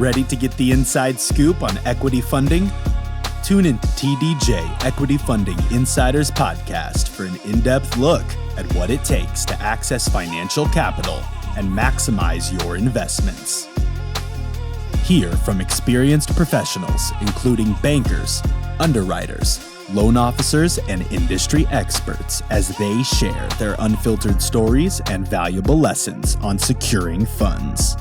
Ready to get the inside scoop on equity funding? Tune in to TDJ Equity Funding Insiders Podcast for an in-depth look at what it takes to access financial capital and maximize your investments. Hear from experienced professionals, including bankers, underwriters, loan officers, and industry experts as they share their unfiltered stories and valuable lessons on securing funds.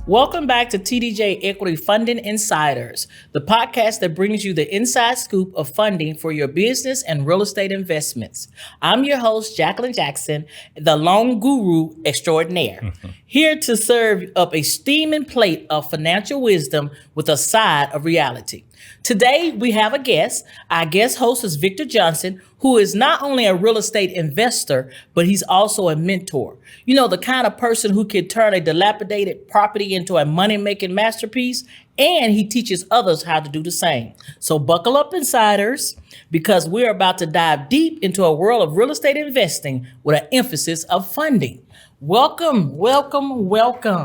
Welcome back to TDJ Equity Funding Insiders, the podcast that brings you the inside scoop of funding for your business and real estate investments. I'm your host, Jacquelyn Jackson, the loan guru extraordinaire, here to serve up a steaming plate of financial wisdom with a side of reality. Today, we have a guest. Our guest host is Victor Johnson, who is not only a real estate investor, but he's also a mentor. You know, the kind of person who can turn a dilapidated property into a money-making masterpiece, and he teaches others how to do the same. So buckle up, insiders, because we're about to dive deep into a world of real estate investing with an emphasis of funding. Welcome.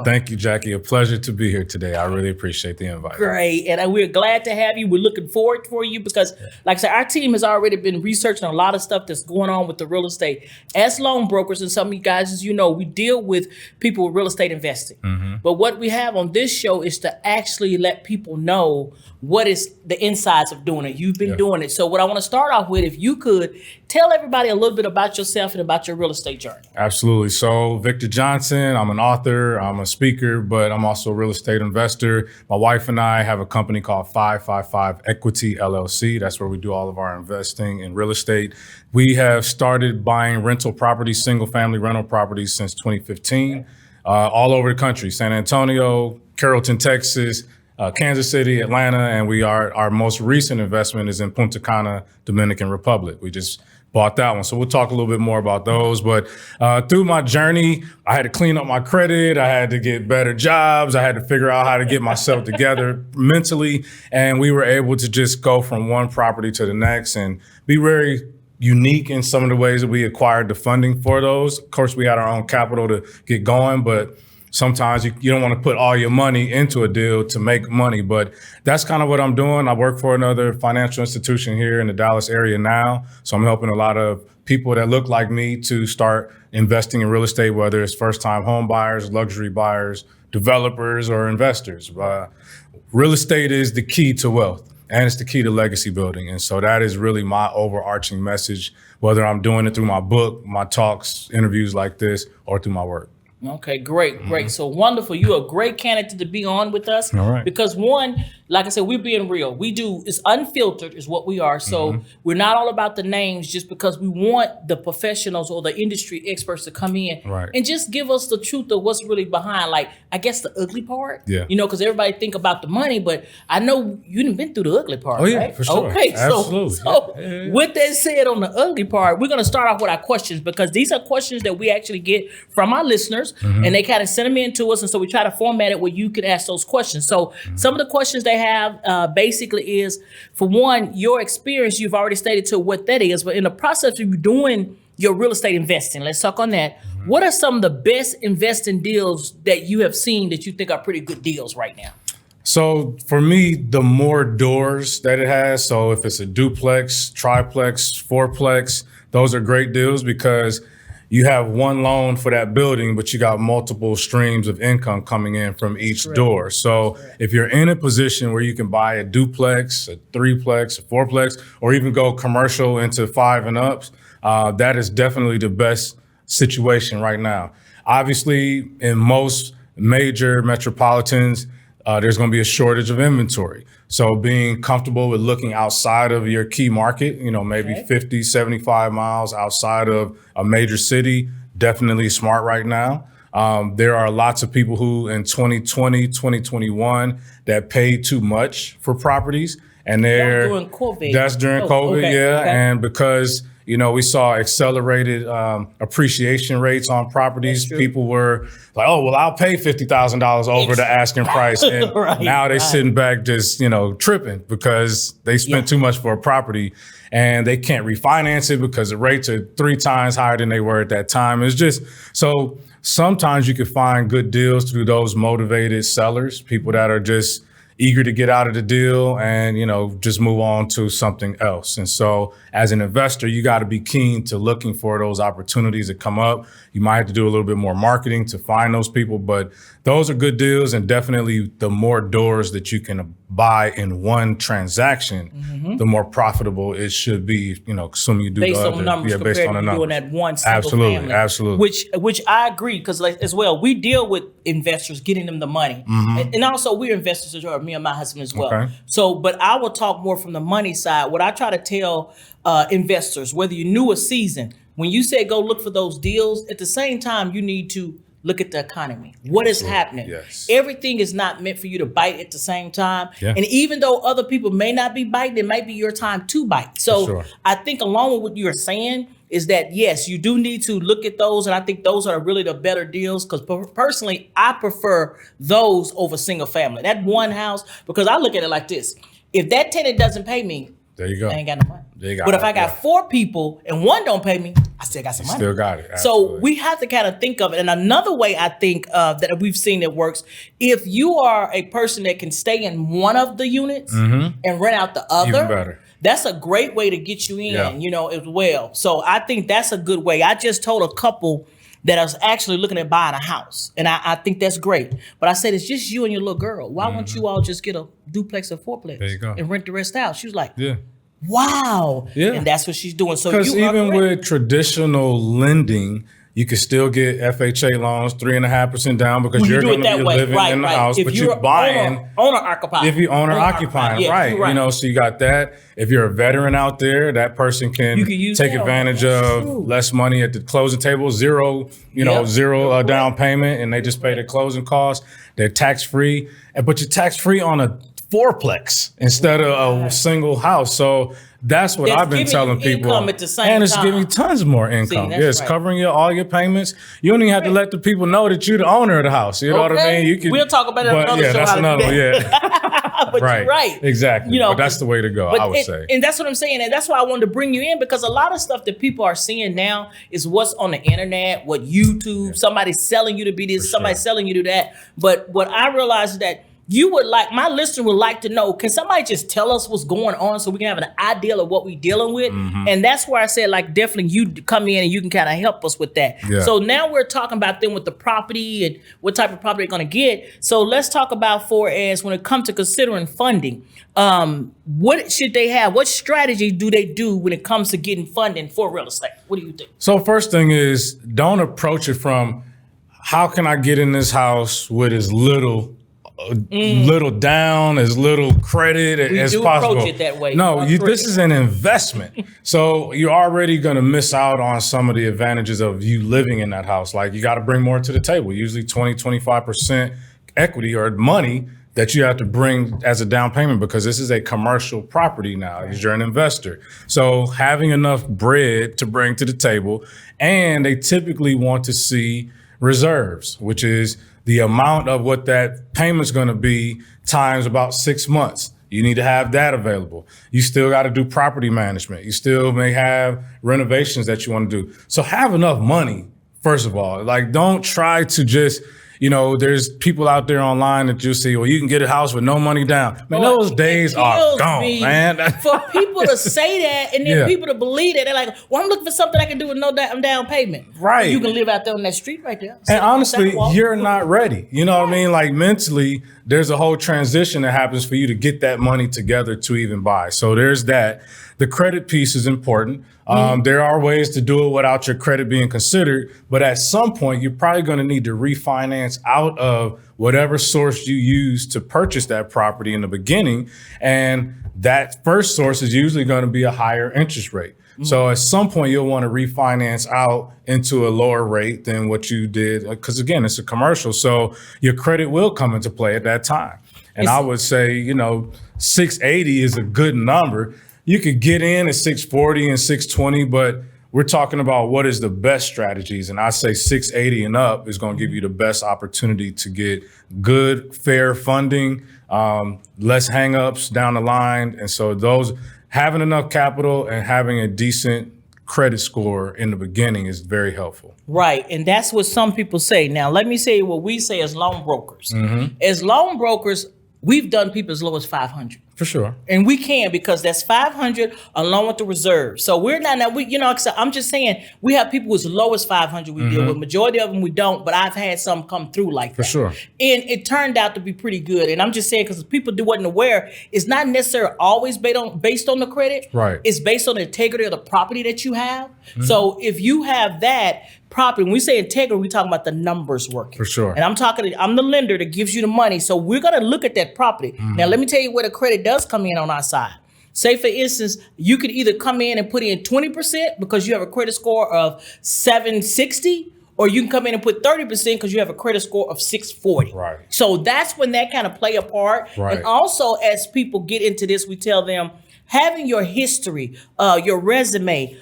Thank you, Jackie. A pleasure to be here today. I really appreciate the invite. Great. And we're glad to have you. We're looking forward for you because, like I said, our team has already been researching a lot of stuff that's going on with the real estate. As loan brokers, and some of you guys, as you know, we deal with people with real estate investing. But what we have on this show is to actually let people know what is the insides of doing it. You've been doing it. So what I want to start off with, if you could tell everybody a little bit about yourself and about your real estate journey. Absolutely. So Victor Johnson, I'm an author, I'm a speaker, but I'm also a real estate investor. My wife and I have a company called 555 Equity LLC. That's where we do all of our investing in real estate. We have started buying rental properties, single family rental properties since 2015, all over the country, San Antonio, Carrollton, Texas, Kansas City, Atlanta, and our most recent investment is in Punta Cana, Dominican Republic. We just bought that one. So we'll talk a little bit more about those. But through my journey, I had to clean up my credit. I had to get better jobs. I had to figure out how to get myself together mentally. And we were able to just go from one property to the next and be very unique in some of the ways that we acquired the funding for those. Of course, we had our own capital to get going, but sometimes you don't want to put all your money into a deal to make money, but that's kind of what I'm doing. I work for another financial institution here in the Dallas area now. So I'm helping a lot of people that look like me to start investing in real estate, whether it's first-time home buyers, luxury buyers, developers, or investors. Real estate is the key to wealth, and it's the key to legacy building. And so that is really my overarching message, whether I'm doing it through my book, my talks, interviews like this, or through my work. Okay, great. So wonderful. You're a great candidate to be on with us. All right. Because one, like I said, we're being real. It's unfiltered is what we are. So we're not all about the names just because we want the professionals or the industry experts to come in and just give us the truth of what's really behind, like, I guess the ugly part. Yeah. You know, because everybody think about the money, but I know you done been through the ugly part, right? For sure. Okay, absolutely. So with that said, on the ugly part, we're going to start off with our questions because these are questions that we actually get from our listeners. And they kind of send them in to us. And so we try to format it where you can ask those questions. So some of the questions they have basically is, for one, your experience, you've already stated to what that is. But in the process of you doing your real estate investing, let's talk on that. What are some of the best investing deals that you have seen that you think are pretty good deals right now? So for me, the more doors that it has, so if it's a duplex, triplex, fourplex, those are great deals because you have one loan for that building, but you got multiple streams of income coming in from each door. So if you're in a position where you can buy a duplex, a threeplex, a fourplex, or even go commercial into 5 and ups, that is definitely the best situation right now. Obviously, in most major metropolitans, there's going to be a shortage of inventory. So being comfortable with looking outside of your key market, maybe 50, 75 miles outside of a major city, definitely smart right now. There are lots of people who in 2020, 2021 that paid too much for properties. And during COVID. That's during COVID, okay. And because we saw accelerated appreciation rates on properties. People were like, oh, well, I'll pay $50,000 over the asking price. And now they're sitting back just, tripping because they spent too much for a property and they can't refinance it because the rates are 3 times higher than they were at that time. It's just, so sometimes you can find good deals through those motivated sellers, people that are just eager to get out of the deal and, just move on to something else. And so as an investor, you got to be keen to looking for those opportunities that come up. You might have to do a little bit more marketing to find those people, but those are good deals. And definitely the more doors that you can buy in one transaction, the more profitable it should be, assuming you do based the on other. numbers Based on the numbers. doing that one single family. Absolutely. Which I agree, because as well, we deal with investors, getting them the money. And also we're investors as well, me and my husband as well. Okay. So, but I will talk more from the money side. What I try to tell investors, whether you're new or seasoned, when you say go look for those deals, at the same time, you need to look at the economy. What is happening? Yes. Everything is not meant for you to bite at the same time. Yeah. And even though other people may not be biting, it might be your time to bite. So I think along with what you're saying is that, yes, you do need to look at those. And I think those are really the better deals, because personally, I prefer those over single family. That one house, because I look at it like this. If that tenant doesn't pay me, there you go. I ain't got no money. But if I got 4 people and one don't pay me, I still got some money. Still got it. Absolutely. So we have to kind of think of it. And another way I think that we've seen it works, if you are a person that can stay in one of the units and rent out the other, even better. That's a great way to get you in, as well. So I think that's a good way. I just told a couple that I was actually looking at buying a house. And I think that's great. But I said, it's just you and your little girl. Why won't you all just get a duplex or fourplex there you go. and rent the rest out? She was like, yeah. Wow. Yeah. And that's what she's doing. So because even with traditional lending, you can still get FHA loans, 3.5% down, because you're going to be living in the house, but you're buying owner occupied. If you owner occupying, right? So you got that. If you're a veteran out there, that person can take advantage of less money at the closing table, zero down payment, and they just pay their closing costs. They're tax free, but you're tax free on a fourplex instead of a single house. So that's what I've been telling people. At the same and it's time. giving you tons more income. It's covering all your payments. You don't even have to let the people know that you're the owner of the house. You know what I mean? You can, we'll talk about it on another show. That's another one. But you're right. Exactly. But that's the way to go, I would say. And that's what I'm saying. And that's why I wanted to bring you in, because a lot of stuff that people are seeing now is what's on the internet, what YouTube, somebody's selling you to be this, somebody's selling you to that. But what I realized is that my listener would like to know, can somebody just tell us what's going on so we can have an idea of what we're dealing with? And that's where I said, definitely you come in and you can kind of help us with that. Yeah. So now we're talking about them with the property and what type of property they're going to get. So let's talk about when it comes to considering funding, what should they have? What strategy do they do when it comes to getting funding for real estate? What do you think? So first thing is, don't approach it from, how can I get in this house with as little down, as little credit as possible. Approach it that way. No, this is an investment. So you're already going to miss out on some of the advantages of you living in that house. Like, you got to bring more to the table, usually 20-25% equity or money that you have to bring as a down payment, because this is a commercial property now, because you're an investor. So having enough bread to bring to the table, and they typically want to see reserves, which is the amount of what that payment's going to be times about 6 months. You need to have that available. You still got to do property management. You still may have renovations that you want to do. So have enough money, first of all. Don't try to just, there's people out there online that you see, well, you can get a house with no money down. Man, those days are gone, man. For people to say that and then people to believe that, they're like, well, I'm looking for something I can do with no down payment. Right. You can live out there on that street right there. And honestly, you're not ready. You know what I mean? Mentally, there's a whole transition that happens for you to get that money together to even buy. So there's that. The credit piece is important. There are ways to do it without your credit being considered, but at some point, you're probably going to need to refinance out of whatever source you use to purchase that property in the beginning. And that first source is usually going to be a higher interest rate. So at some point, you'll want to refinance out into a lower rate than what you did, because again, it's a commercial. So your credit will come into play at that time. And I would say, 680 is a good number. you could get in at 640 and 620, but we're talking about what is the best strategies. And I say 680 and up is going to give you the best opportunity to get good, fair funding, less hangups down the line. And so those having enough capital and having a decent credit score in the beginning is very helpful. Right. And that's what some people say. Now, let me say what we say as loan brokers. As loan brokers, we've done people as low as 500. For sure. And we can, because that's 500 along with the reserve. So we're not, now we, you know, I'm just saying we have people as low as 500 we deal with. Majority of them we don't, but I've had some come through like that. For sure. And it turned out to be pretty good. And I'm just saying, because people wasn't aware, it's not necessarily always based on the credit. Right. It's based on the integrity of the property that you have. So if you have that property, when we say integrity, we're talking about the numbers working. For sure. And I'm the lender that gives you the money. So we're going to look at that property. Now, let me tell you where the credit does come in on our side. Say, for instance, you could either come in and put in 20% because you have a credit score of 760, or you can come in and put 30% because you have a credit score of 640. Right. So that's when that kind of play a part. Right. And also, as people get into this, we tell them, having your history, your resume,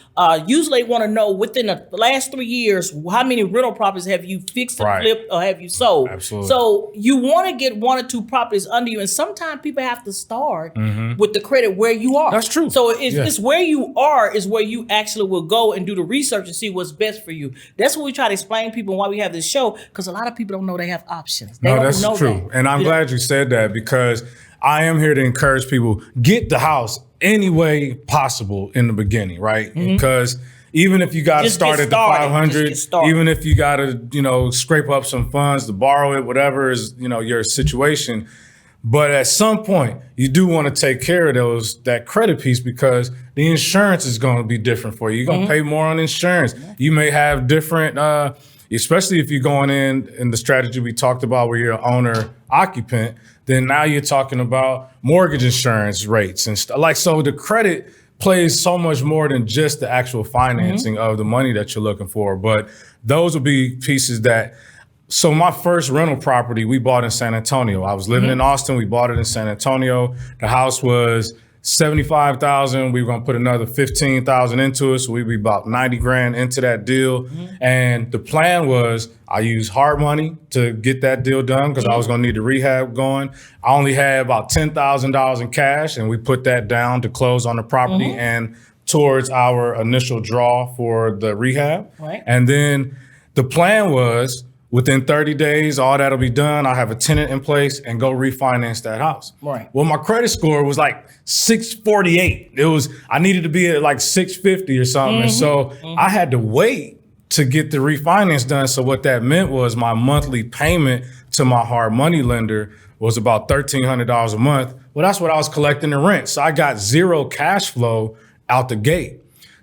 usually want to know within the last 3 years, how many rental properties have you fixed and flipped or have you sold? Absolutely. So you want to get 1 or 2 properties under you. And sometimes people have to start with the credit where you are. That's true. So it's where you are is where you actually will go and do the research and see what's best for you. That's what we try to explain to people why we have this show, because a lot of people don't know they have options. They No, don't that's know true. that. And I'm glad you said that, because I am here to encourage people, get the house any way possible in the beginning, right? Because even if you got to Just start get at the started. 500, Just get started. even if you got to, scrape up some funds to borrow it, whatever is, your situation. But at some point, you do want to take care of that credit piece, because the insurance is going to be different for you. You're going to pay more on insurance. You may have different, especially if you're going in the strategy we talked about where you're an owner occupant, then now you're talking about mortgage insurance rates and stuff. Like, so the credit plays so much more than just the actual financing of the money that you're looking for. But those will be pieces that, so my first rental property we bought in San Antonio. I was living in Austin. We bought it in San Antonio. The house was $75,000. We were gonna put another $15,000 into it, so we'd be about $90,000 into that deal. And the plan was I used hard money to get that deal done, because I was gonna need the rehab going. I only had about $10,000 in cash, and we put that down to close on the property and towards our initial draw for the rehab. Right. And then the plan was, within 30 days, all that'll be done. I have a tenant in place and go refinance that house. Right. Well, my credit score was like 648. I needed to be at like 650 or something. And so I had to wait to get the refinance done. So what that meant was my monthly payment to my hard money lender was about $1,300 a month. Well, that's what I was collecting in rent. So I got zero cash flow out the gate.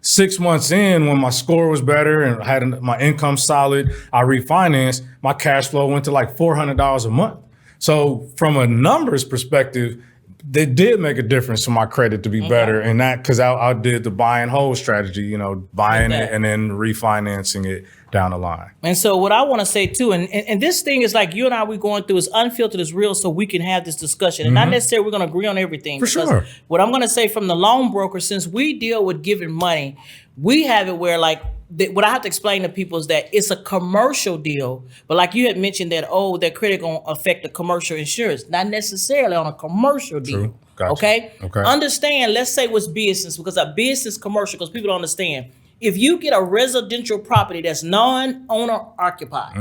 6 months in, when my score was better and I had my income solid, I refinanced, my cash flow went to like $400 a month. So from a numbers perspective, they did make a difference for my credit to be better. And that, because I did the buy and hold strategy, buying it and then refinancing it down the line. And so what I want to say too, and this thing is like you and I, we're going through is unfiltered is real, so we can have this discussion. And not necessarily we're going to agree on everything. For sure. What I'm going to say from the loan broker, since we deal with giving money, we have it where like, what I have to explain to people is that it's a commercial deal, but like you had mentioned that, that credit going to affect the commercial insurance, not necessarily on a commercial deal. True. Gotcha. Okay? Okay. Understand, let's say what's business, because a business commercial, because people don't understand. If you get a residential property that's non-owner occupied,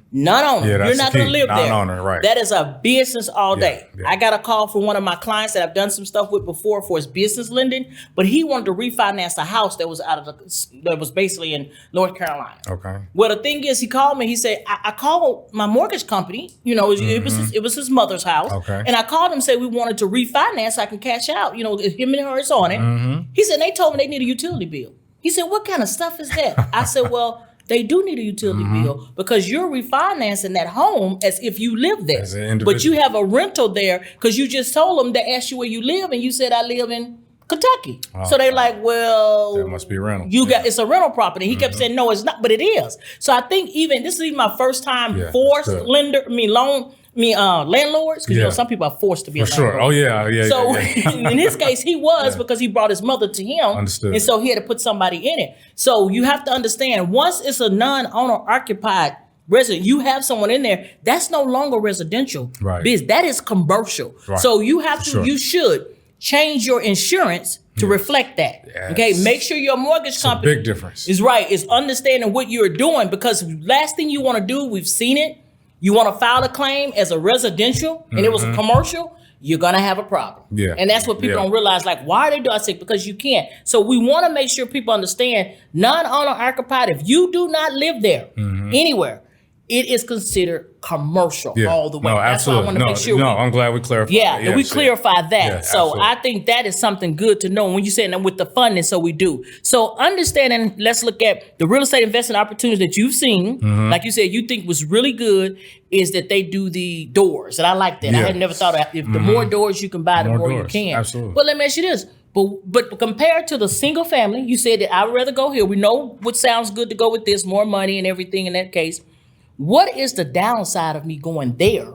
non-owner, Yeah, that's you're not the going to key. live there. Non-owner, right. That is a business all day. Yeah. I got a call from one of my clients that I've done some stuff with before for his business lending, but he wanted to refinance a house that was that was basically in North Carolina. Okay. Well, the thing is, he called me. He said, I called my mortgage company. It was his mother's house. Okay. And I called him and said we wanted to refinance so I can cash out. Him and hers on it. He said, they told me they need a utility bill. He said, what kind of stuff is that? I said, well, they do need a utility bill because you're refinancing that home as if you live there. As an individual. But you have a rental there because you just told them, they asked you where you live and you said, I live in Kentucky. So they're like, well, That must be rental. it's a rental property. He kept saying, no, it's not, but it is. So I think this is even my first time Yeah, forced good. loan landlords, because Yeah. some people are forced to be For a sure. landlord. Oh yeah. So yeah. in his case, he was because he brought his mother to him. Understood. And so he had to put somebody in it. So you have to understand, once it's a non-owner occupied resident, you have someone in there, that's no longer residential business. That is commercial. Right. So you have to, Sure. you should change your insurance to reflect that. Yes. Okay. Make sure your mortgage company big difference. is right. Is understanding what you're doing, because last thing you want to do, we've seen it. You want to file a claim as a residential and it was a commercial, you're going to have a problem. Yeah. And that's what people don't realize. Like, why are they doing it? Because you can't. So we want to make sure people understand non-owner occupied, if you do not live there anywhere, it is considered commercial all the way. No, That's absolutely. why I want to make sure. I'm glad we clarified. We clarify that. Yeah, so absolutely. I think that is something good to know when you're saying that with the funding. So we do. So understanding, let's look at the real estate investment opportunities that you've seen. Like you said, you think was really good is that they do the doors. And I like that. I had never thought of if the more doors you can buy, the more you doors. can. Absolutely. But let me ask you this. But compared to the single family, you said that I'd rather go here. We know what sounds good to go with this, more money and everything in that case. What is the downside of me going there?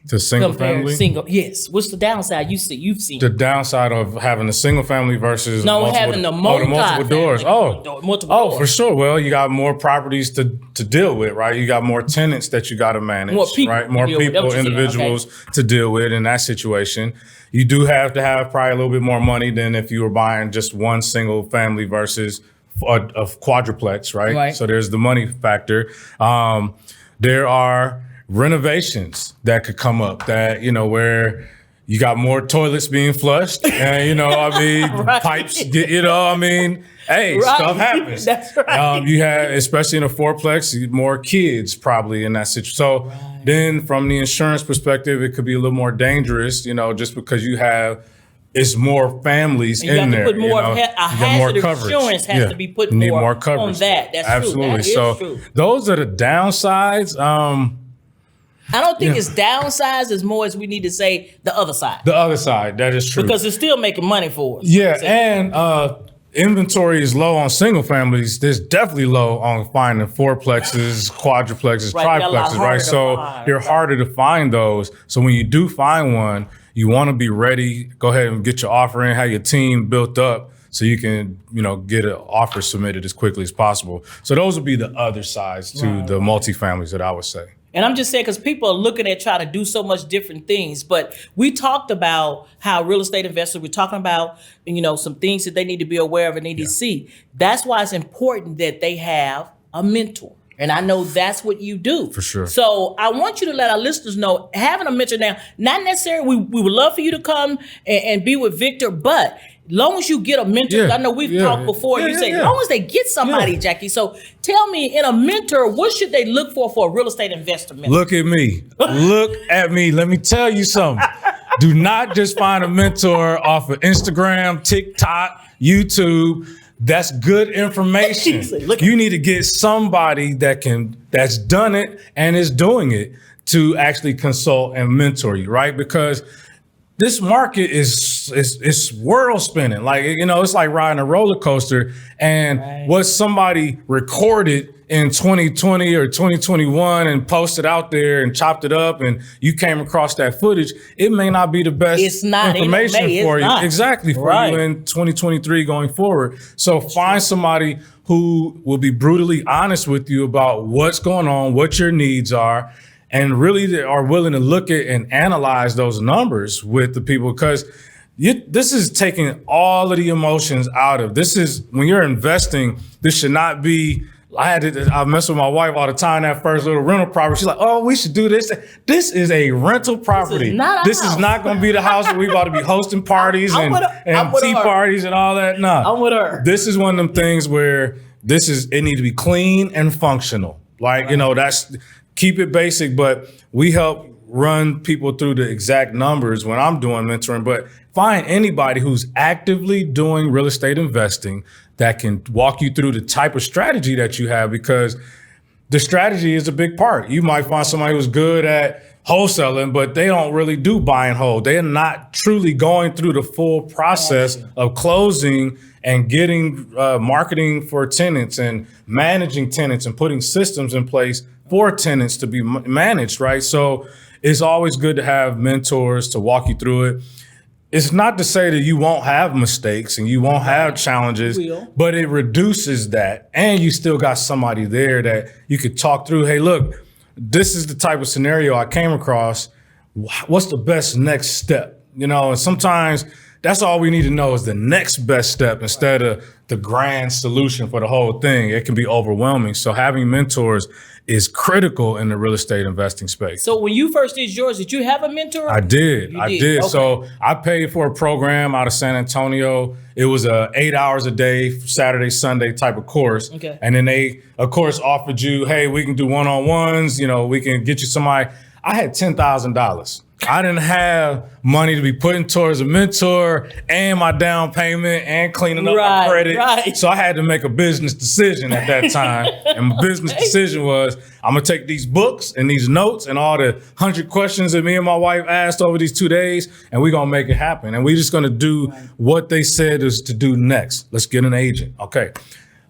To single family? Yes. What's the downside you've seen? The downside of having a single family versus having the multiple doors. Multiple doors. For sure. Well, you got more properties to deal with, right? You got more tenants that you got to manage, More people right? to More deal with. That's people, what you're saying. individuals to deal with in that situation. You do have to have probably a little bit more money than if you were buying just one single family versus a quadruplex, right? So there's the money factor. There are renovations that could come up that, where you got more toilets being flushed and, pipes, stuff happens. That's right. You have, especially in a fourplex, more kids probably in that situation. So then from the insurance perspective, it could be a little more dangerous, just because it's more families and you in have there. to put more, hazard insurance has to be put you need more coverage on that. That's absolutely. true. That is true. Those are the downsides. I don't think it's downsides as more as we need to say the other side. The other side, that is true. Because it's still making money for us. Yeah, and inventory is low on single families. There's definitely low on finding fourplexes, quadruplexes, triplexes, right? So they're harder to find those. So when you do find one, you want to be ready. Go ahead and get your offer in, have your team built up so you can, get an offer submitted as quickly as possible. So those would be the other sides to the multifamilies that I would say. And I'm just saying, because people are looking at trying to do so much different things. But we talked about how real estate investors, we're talking about, some things that they need to be aware of and need to see. That's why it's important that they have a mentor. And I know that's what you do. For sure. So I want you to let our listeners know, having a mentor now, not necessarily, we would love for you to come and be with Victor, but long as you get a mentor, I know we've talked before, you say, long as they get somebody, Jackie. So tell me, in a mentor, what should they look for a real estate investor mentor? Look at me. Look at me. Let me tell you something. Do not just find a mentor off of Instagram, TikTok, YouTube. That's good information. You need to get somebody that's done it and is doing it to actually consult and mentor you, right? Because this market is world spinning. Like, it's like riding a roller coaster, and what somebody recorded in 2020 or 2021 and posted out there and chopped it up and you came across that footage, it may not be the best information for you. Exactly. For you in 2023 going forward. So find somebody who will be brutally honest with you about what's going on, what your needs are, and really they are willing to look at and analyze those numbers with the people, because this is taking all of the emotions out of this. Is when you're investing, this should not be. I mess with my wife all the time. That first little rental property, she's like, "Oh, we should do this." This is a rental property. This is not going to be the house where we about to be hosting parties and tea parties and all that. No, I'm with her. This is one of them things where it needs to be clean and functional. Like that's keep it basic, but we help run people through the exact numbers when I'm doing mentoring. But find anybody who's actively doing real estate investing that can walk you through the type of strategy that you have, because the strategy is a big part. You might find somebody who's good at wholesaling, but they don't really do buy and hold. They're not truly going through the full process of closing and getting marketing for tenants and managing tenants and putting systems in place for tenants to be managed, right? So it's always good to have mentors to walk you through it. It's not to say that you won't have mistakes and you won't have challenges, but it reduces that. And you still got somebody there that you could talk through. Hey, look, this is the type of scenario I came across. What's the best next step? You know, and sometimes that's all we need to know is the next best step instead of the grand solution for the whole thing. It can be overwhelming. So having mentors is critical in the real estate investing space. So when you first did yours, did you have a mentor? I did. Okay. So I paid for a program out of San Antonio. It was 8 hours a day, Saturday, Sunday type of course. Okay. And then they, of course, offered you, hey, we can do one-on-ones. You know, we can get you somebody. I had $10,000. I didn't have money to be putting towards a mentor and my down payment and cleaning up my credit. Right. So I had to make a business decision at that time. And my business decision was, I'm going to take these books and these notes and all the 100 questions that me and my wife asked over these 2 days, and we're going to make it happen. And we're just going to do what they said is to do next. Let's get an agent. Okay.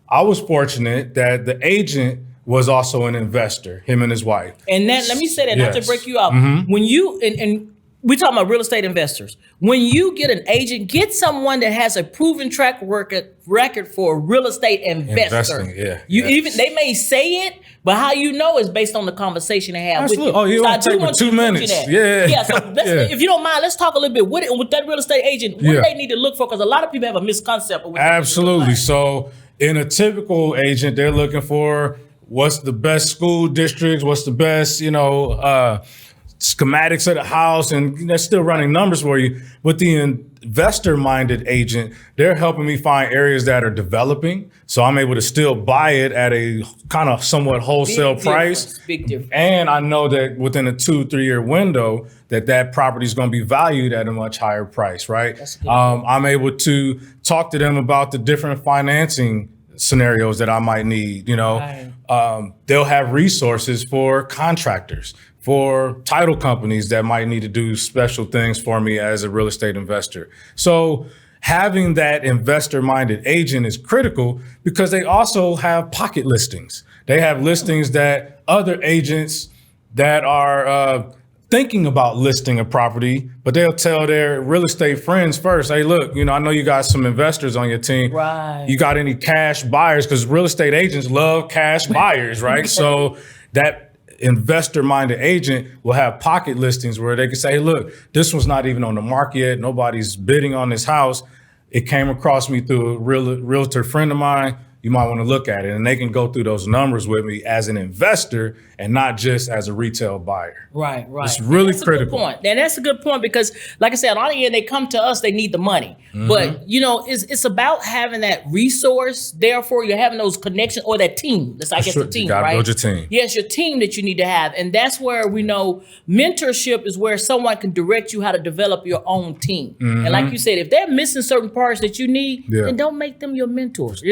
I was fortunate that the agent was also an investor, him and his wife. And then let me say that, not to break you off. Mm-hmm. When you, and we're talking about real estate investors, when you get an agent, get someone that has a proven track record for a real estate investor. They may say it, but how you know is based on the conversation they have with you. Oh, you want to take 2 minutes. Yeah. So if you don't mind, let's talk a little bit with that real estate agent. What do they need to look for? Because a lot of people have a misconception of what Absolutely. So in a typical agent, they're looking for what's the best school districts, what's the best, schematics of the house, and they're still running numbers for you. With the investor-minded agent, they're helping me find areas that are developing, so I'm able to still buy it at a kind of somewhat wholesale price. Big difference. And I know that within a 2-3 year window, that property is going to be valued at a much higher price, right? I'm able to talk to them about the different financing scenarios that I might need. They'll have resources for contractors, for title companies that might need to do special things for me as a real estate investor. So having that investor-minded agent is critical because they also have pocket listings. They have listings that other agents that are thinking about listing a property, but they'll tell their real estate friends first, hey, look, I know you got some investors on your team. Right. You got any cash buyers? Because real estate agents love cash buyers, right? So that investor-minded agent will have pocket listings where they can say, hey, look, this one's not even on the market yet. Nobody's bidding on this house. It came across me through a realtor friend of mine. You might want to look at it, and they can go through those numbers with me as an investor and not just as a retail buyer. Right. It's really critical. A good point. And that's a good point because, like I said, on the end, they come to us, they need the money. Mm-hmm. But, it's about having that resource. Therefore, you're having those connections or that team. That's, I guess, the team, you gotta right? build your team. Yes, your team that you need to have. And that's where we know mentorship is where someone can direct you how to develop your own team. Mm-hmm. And like you said, if they're missing certain parts that you need, then don't make them your mentors.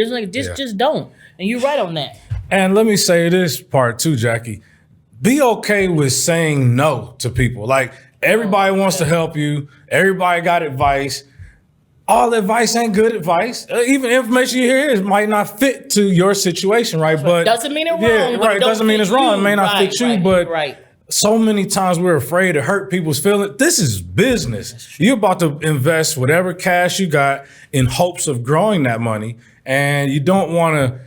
Just don't. And you're right on that. And let me say this part too, Jackie. Be okay with saying no to people. Like, everybody wants to help you. Everybody got advice. All advice ain't good advice. Even information you hear might not fit to your situation, right? But doesn't mean it's wrong. Yeah, right. Doesn't mean it's wrong. It may not fit you, but so many times we're afraid to hurt people's feelings. This is business. You're about to invest whatever cash you got in hopes of growing that money, and you don't want to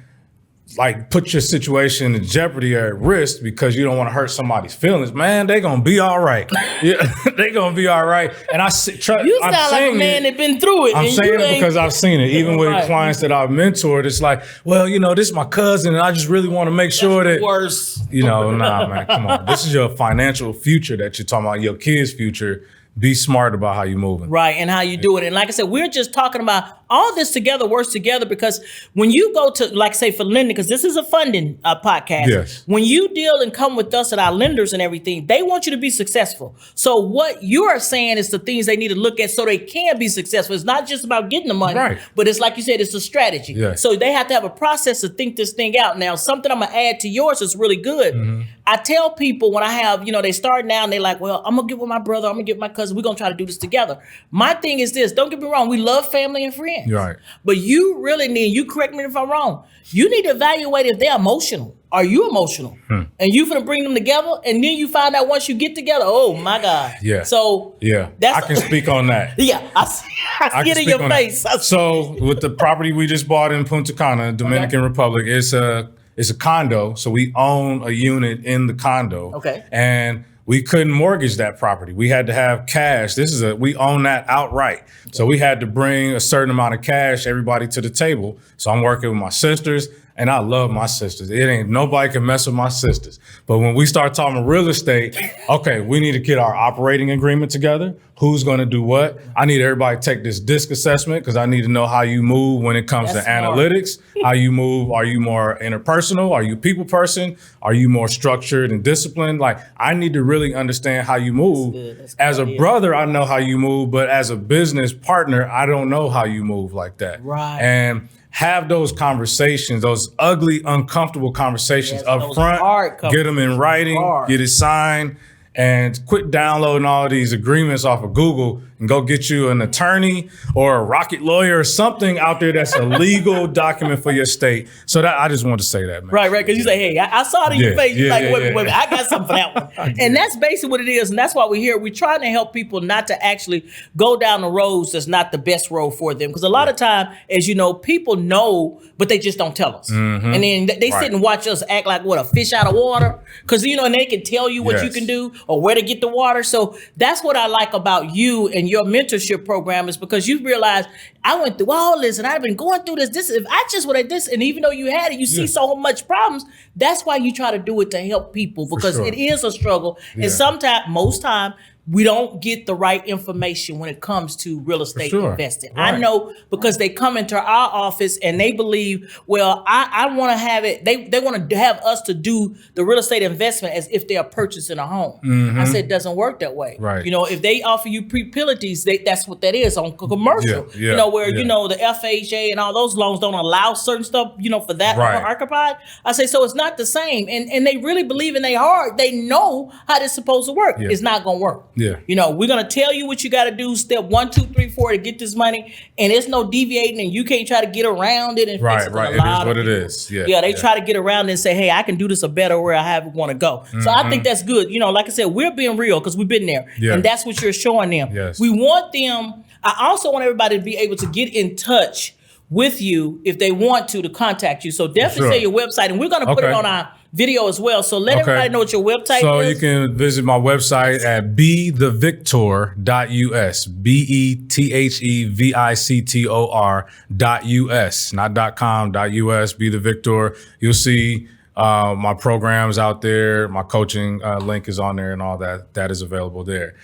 put your situation in jeopardy or at risk because you don't want to hurt somebody's feelings. Man, they gonna be all right. Yeah, they gonna be all right. And you sound like a man that been through it. I'm saying it because I've seen it. Even with clients that I've mentored, it's like, well, this is my cousin, and I just really want to make sure that worse. Nah, man, come on. This is your financial future that you're talking about, your kids' future. Be smart about how you're moving. Right, and how you do it. And like I said, we're just talking about all this together works together, because when you go to, like, say, for lending, because this is a funding podcast. Yes. When you deal and come with us and our lenders and everything, they want you to be successful. So what you are saying is the things they need to look at so they can be successful. It's not just about getting the money, Right. but it's like you said, it's a strategy. Yes. So they have to have a process to think this thing out. Now, something I'm gonna add to yours is really good. I tell people when I have, they start now and they like, well, I'm gonna get with my brother, I'm gonna get with my cousin, we're gonna try to do this together. My thing is this, don't get me wrong, we love family and friends. Right. But you really need, you correct me if I'm wrong, you need to evaluate if they're emotional. Are you emotional? And you finna bring them together, and then you find out once you get together, oh my God. Yeah. So Yeah, that's, I can speak on that. Yeah, I see it in your face. So with the property we just bought in Punta Cana, Dominican Republic, it's a condo. So we own a unit in the condo. Okay. And we couldn't mortgage that property. We had to have cash. We own that outright. So we had to bring a certain amount of cash, everybody to the table. So I'm working with my sisters, and I love my sisters. It ain't nobody can mess with my sisters. But when we start talking real estate, okay, we need to get our operating agreement together. Who's going to do what? I need everybody to take this DISC assessment, because I need to know how you move when it comes That's to smart. analytics, how you move. Are you more interpersonal? Are you a people person? Are you more structured and disciplined? Like, I need to really understand how you move. That's good. As a brother, I know how you move, but as a business partner, I don't know how you move like that. Right. And have those conversations, those ugly, uncomfortable conversations up those front, hard get them in writing, hard. get it signed, and quit downloading all these agreements off of Google and go get you an attorney or a rocket lawyer or something out there that's a legal document for your state. So that I just wanted to say that, man. Right, because you say, hey, I saw it in your face. You're like, wait, yeah. I got something for that one. And that's basically what it is. And that's why we're here. We're trying to help people not to actually go down the roads that's not the best road for them. Because a lot of time, as you know, people know, but they just don't tell us. And then they sit and watch us act like, what, a fish out of water? Because, and they can tell you what you can do or where to get the water. So that's what I like about you and your mentorship program, is because you realize I went through all this and I've been going through this. If I just would have this, and even though you had it, you see so much problems. That's why you try to do it to help people, because it is a struggle. And sometimes, most time, we don't get the right information when it comes to real estate investing. Right. I know, because they come into our office and they believe, well, I want to have it. They want to have us to do the real estate investment as if they are purchasing a home. I said, it doesn't work that way. Right. If they offer you pre-utilities, that's what that is on commercial. Where the FHA and all those loans don't allow certain stuff, for that occupied. I say, so it's not the same. And they really believe in their heart. They know how this is supposed to work. It's not going to work. Yeah. We're going to tell you what you got to do, step 1, 2, 3, 4 to get this money. And it's no deviating, and you can't try to get around it. And Right. fix it. It is what it is. Yeah. They try to get around it and say, hey, I can do this a better where I want to go. So I think that's good. Like I said, we're being real because we've been there. Yeah. And that's what you're showing them. Yes. We want them. I also want everybody to be able to get in touch with you if they want to contact you. So definitely say your website, and we're going to put it on our video as well. So let everybody know what your website is. So you can visit my website at bethevictor.us, BETHEVICTOR.us, not .com, .us, Be the Victor. You'll see my programs out there. My coaching link is on there, and all that. That is available there.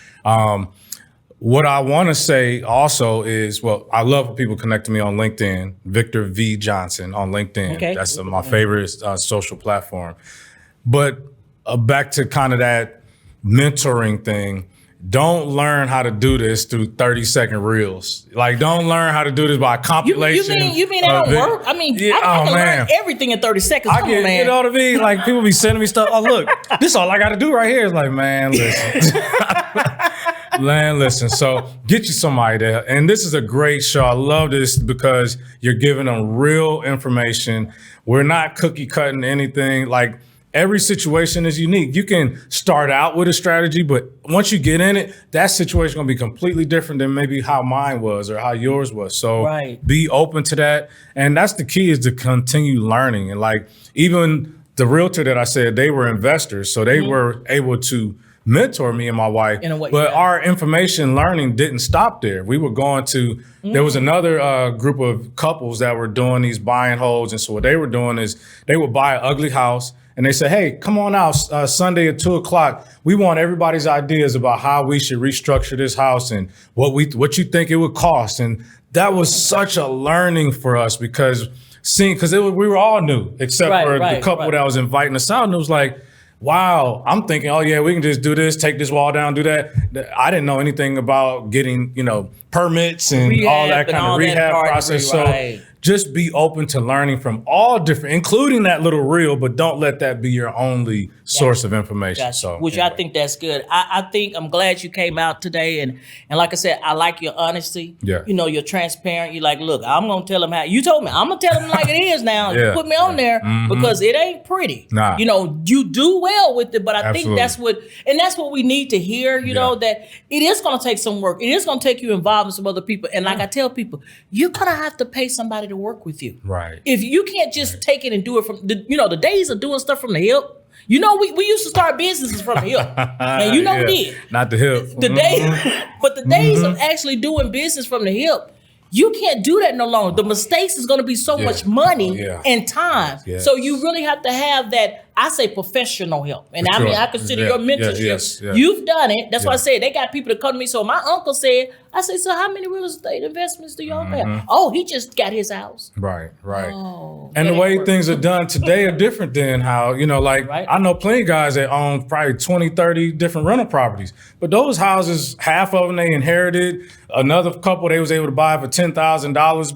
What I want to say also is, I love when people connect to me on LinkedIn, Victor V. Johnson on LinkedIn. Okay. That's my favorite social platform. But back to kind of that mentoring thing, don't learn how to do this through 30-second reels. Like, don't learn how to do this by compilation. You mean that don't work? I mean, I can learn everything in 30 seconds. Come on, man. You know what I mean? Like, people be sending me stuff. Oh, look, this is all I got to do right here. It's like, man, listen. Listen, so get you somebody there. And this is a great show. I love this because you're giving them real information. We're not cookie cutting anything. Like, every situation is unique. You can start out with a strategy, but once you get in it, that situation gonna be completely different than maybe how mine was or how yours was. So be open to that. And that's the key, is to continue learning. And like, even the realtor that I said, they were investors. So they were able to mentor me and my wife, but our information learning didn't stop there. We were going to, there was another group of couples that were doing these buy and holds. And so what they were doing is they would buy an ugly house and they say, hey, come on out Sunday at 2:00. We want everybody's ideas about how we should restructure this house and what you think it would cost. And that was such a learning for us because we were all new except for the couple that was inviting us out. And it was like, wow, I'm thinking, oh yeah, we can just do this, take this wall down, do that. I didn't know anything about getting, permits and all that kind of rehab process. So just be open to learning from all different, including that little reel, but don't let that be your only source of information. So, I think that's good. I think I'm glad you came out today. And like I said, I like your honesty. Yeah. You're transparent. You're like, look, I'm going to tell them how you told me. I'm going to tell them like it is now. You put me on there because it ain't pretty. Nah. You do well with it, but I think that's what we need to hear, that it is going to take some work. It is going to take you involving some other people. And like I tell people, you're going to have to pay somebody to work with you. Right. If you can't just take it and do it from the days of doing stuff from the hip. We used to start businesses from the hip. And we did. Not the hip. The days, but the days of actually doing business from the hip, you can't do that no longer. The mistakes is going to be so much money and time. Yeah. So you really have to have that, I say, professional help. And I consider your mentorship. Yes. You've done it. That's why I said they got people to come to me. So my uncle said, so how many real estate investments do y'all have? Oh, he just got his house. Right. Oh, and the way things are done today are different than how, I know plenty of guys that own probably 20, 30 different rental properties. But those houses, half of them they inherited. Another couple they was able to buy for $10,000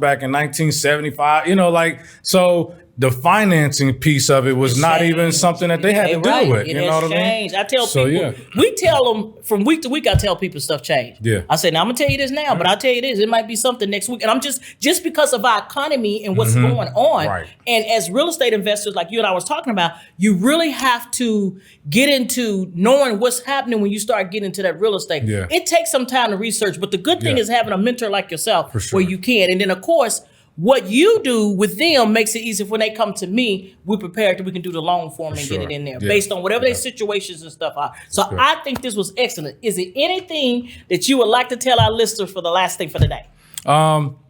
back in 1975. So the financing piece of it was not even something that they had to deal with. You know what I mean? I tell people, we tell them from week to week, I tell people stuff changed. Yeah. I say, now I'm gonna tell you this now, but I'll tell you this, it might be something next week. And I'm just because of our economy and what's going on. Right. And as real estate investors, like you and I was talking about, you really have to get into knowing what's happening when you start getting into that real estate. Yeah. It takes some time to research, but the good thing is having a mentor like yourself where you can. And then of course, what you do with them makes it easy when they come to me. We're prepared that we can do the loan form and get it in there based on whatever their situations and stuff are. So I think this was excellent. Is there anything that you would like to tell our listeners for the last thing for the day?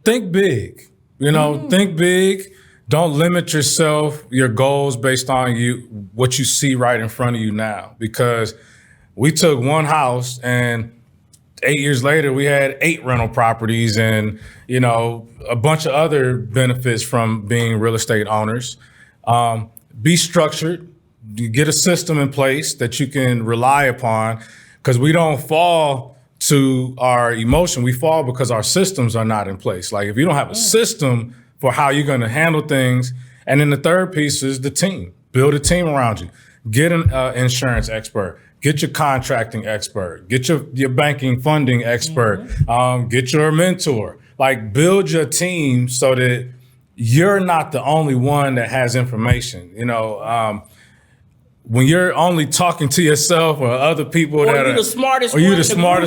Think big. Think big. Don't limit yourself, your goals based on what you see right in front of you now. Because we took one house and 8 years later, we had 8 rental properties and, a bunch of other benefits from being real estate owners. Be structured. You get a system in place that you can rely upon because we don't fall to our emotion. We fall because our systems are not in place. Like if you don't have a system for how you're going to handle things. And then the third piece is the team. Build a team around you. Get an insurance expert. Get your contracting expert, get your banking funding expert, get your mentor, build your team so that you're not the only one that has information. When you're only talking to yourself or other people you're the smartest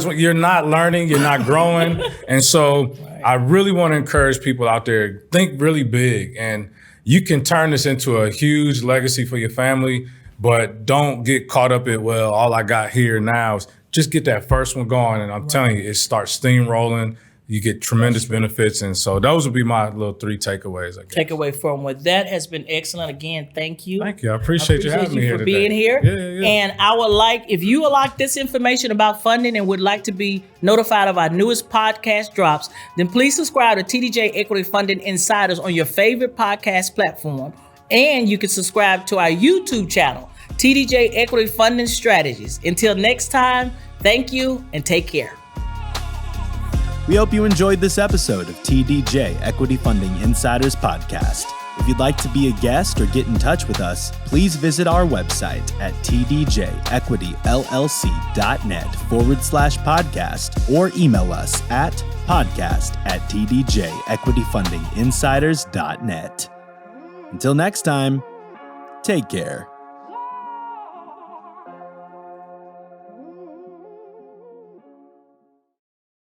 one, you're not learning, you're not growing. And so I really want to encourage people out there, think really big, and you can turn this into a huge legacy for your family. But don't get caught up in, all I got here now is just get that first one going. And I'm telling you, it starts steamrolling. You get tremendous benefits. And so those would be my little 3 takeaways, I guess. Takeaway from what that has been excellent. Again, thank you. Thank you. I appreciate you having me here for today. being here. Yeah. And I would like, if you would like this information about funding and would like to be notified of our newest podcast drops, then please subscribe to TDJ Equity Funding Insiders on your favorite podcast platform. And you can subscribe to our YouTube channel, TDJ Equity Funding Strategies. Until next time, thank you and take care. We hope you enjoyed this episode of TDJ Equity Funding Insiders Podcast. If you'd like to be a guest or get in touch with us, please visit our website at tdjequityllc.net/podcast or email us at podcast@tdjequityfundinginsiders.net. Until next time, take care.